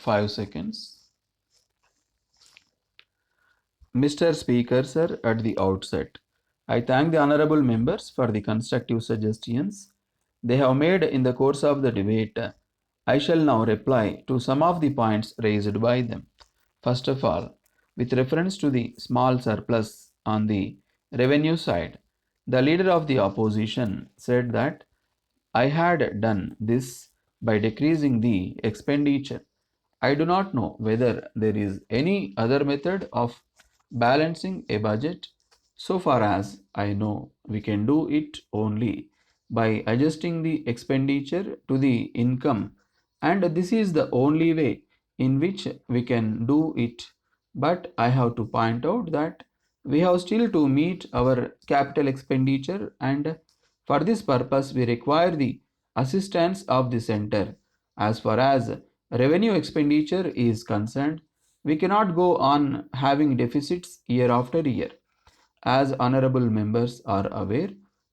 5 seconds. Mr. Speaker, sir, at the outset, I thank the honorable members for the constructive suggestions they have made in the course of the debate. I shall now reply to some of the points raised by them. First of all, with reference to the small surplus on the revenue side, the leader of the opposition said that I had done this by decreasing the expenditure. I do not know whether there is any other method of balancing a budget. So far as I know, we can do it only by adjusting the expenditure to the income, and this is the only way in which we can do it. But I have to point out that we have still to meet our capital expenditure, and for this purpose we require the assistance of the center. As far as revenue expenditure is concerned, we cannot go on having deficits year after year. As honorable members are aware,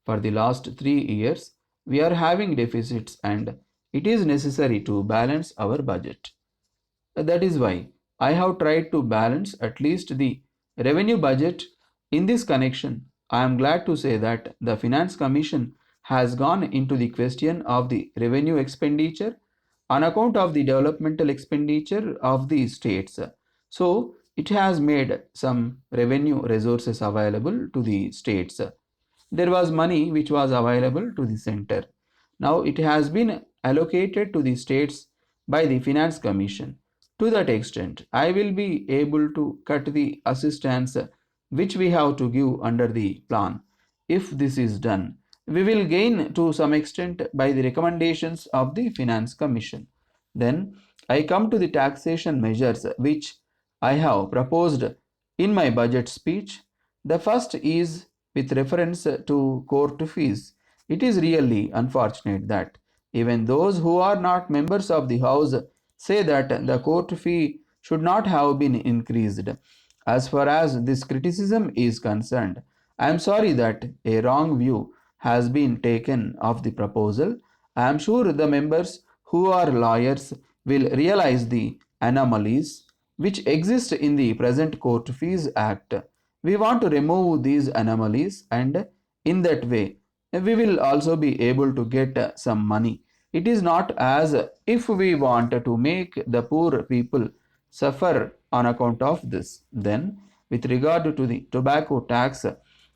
for the last 3 years we are having deficits and it is necessary to balance our budget. That is why I have tried to balance at least the revenue budget. In this connection, I am glad to say that the Finance Commission has gone into the question of the revenue expenditure on account of the developmental expenditure of the states. So, it has made some revenue resources available to the states. There was money which was available to the center. Now it has been allocated to the states by the Finance Commission. To that extent, I will be able to cut the assistance which we have to give under the plan. If this is done, we will gain to some extent by the recommendations of the Finance Commission. Then I come to the taxation measures which I have proposed in my budget speech. The first is with reference to court fees. It is really unfortunate that even those who are not members of the House say that the court fee should not have been increased. As far as this criticism is concerned, I am sorry that a wrong view has been taken of the proposal. I am sure the members who are lawyers will realize the anomalies which exist in the present Court Fees Act. We want to remove these anomalies, and in that way we will also be able to get some money. It is not as if we want to make the poor people suffer on account of this. Then, with regard to the tobacco tax,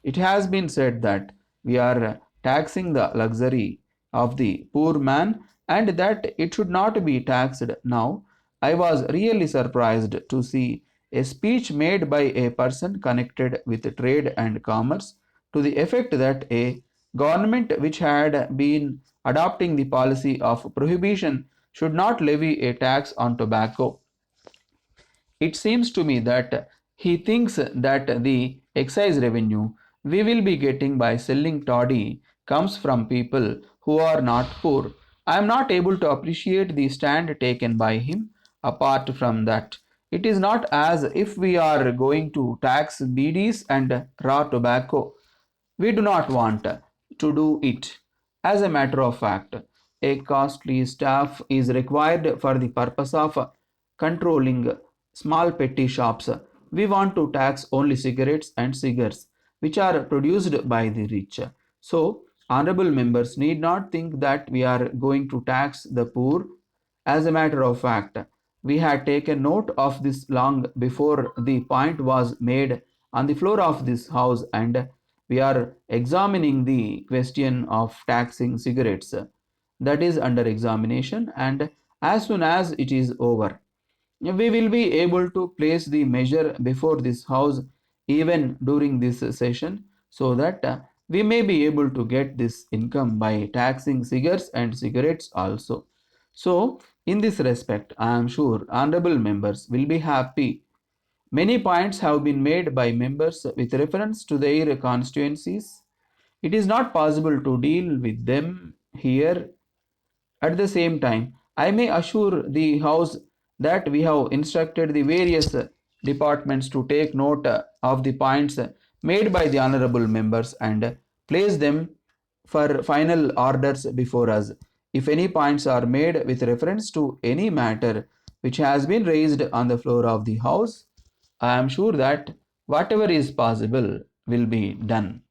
it has been said that we are taxing the luxury of the poor man and that it should not be taxed now. I was really surprised to see a speech made by a person connected with trade and commerce to the effect that a government which had been adopting the policy of prohibition should not levy a tax on tobacco. It seems to me that he thinks that the excise revenue we will be getting by selling toddy comes from people who are not poor. I am not able to appreciate the stand taken by him. Apart from that, it is not as if we are going to tax BDs and raw tobacco. We do not want to do it. As a matter of fact, a costly staff is required for the purpose of controlling small petty shops. We want to tax only cigarettes and cigars which are produced by the rich. So, honorable members need not think that we are going to tax the poor. As a matter of fact, we had taken note of this long before the point was made on the floor of this house, and we are examining the question of taxing cigarettes. That is under examination, and as soon as it is over, we will be able to place the measure before this house even during this session, so that we may be able to get this income by taxing cigars and cigarettes also. So in this respect, I am sure honorable members will be happy. Many points have been made by members with reference to their constituencies. It is not possible to deal with them here. At the same time, I may assure the House that we have instructed the various departments to take note of the points made by the honorable members and place them for final orders before us. If any points are made with reference to any matter, which has been raised on the floor of the House, I am sure that whatever is possible will be done.